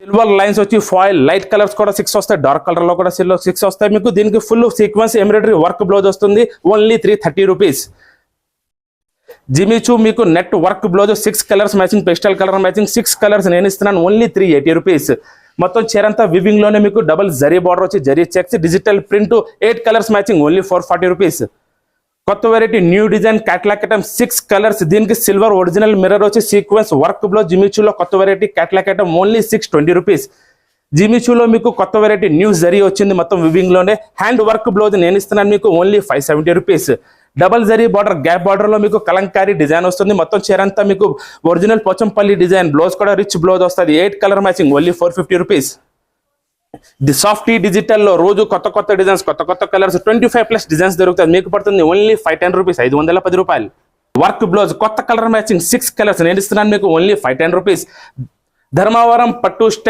Silver lines వచ్చి foil light colours కూడా 6 వస్తాయి, డార్క్ కలర్ లో కూడా 6 వస్తాయి మీకు. దీనికి full sequence embroidery work blouse వస్తుంది, ఓన్లీ 330 రూపీస్. జిమిచూ మీకు net work blouse 6 colours matching, pastel colour matching 6 colours నేను ఇస్తున్నాను, ఓన్లీ 380 రూపీస్. మొత్తం చీరంతా వివింగ్ లోనే మీకు డబుల్ జరీ బార్డర్ వచ్చి zari checks, digital print 8 colours matching, only 440 rupees. కొత్త variety new design catalogue item 6 colours, దీనికి సిల్వర్ ఒరిజినల్ మిర్రర్ వచ్చి సీక్వెన్స్ వర్క్ బ్లౌజ్. జిమిచూలో కొత్త variety catalogue item only 620 rupees. జిమిచూలో మీకు కొత్త వెరైటీ న్యూ జరీ వచ్చింది మొత్తం వివింగ్ లోనే. హ్యాండ్ వర్క్ బ్లౌజ్ నేను ఇస్తున్నాను మీకు only 570 rupees. Double zari border gap border లో మీకు కలంకారీ డిజైన్ వస్తుంది. మొత్తం చీరంతా మీకు ఒరిజినల్ పోచంపల్లి డిజైన్, బ్లౌజ్ కూడా రిచ్ బ్లౌజ్ వస్తుంది, 8 colour matching, only 450 rupees. The softy digital లో రోజు కొత్త డిజైన్స్, కొత్త కలర్స్ 25+ డిజైన్స్ దొరుకుతాయి. మీకు పడుతుంది ఓన్లీ 510 రూపీస్, 510 రూపాయలు. వర్క్ బ్లౌజ్ కొత్త కలర్ మ్యాచింగ్ 6 కలర్స్ నేను ఇస్తున్నాను మీకు ఓన్లీ 510 రూపీస్. ధర్మవరం పట్టు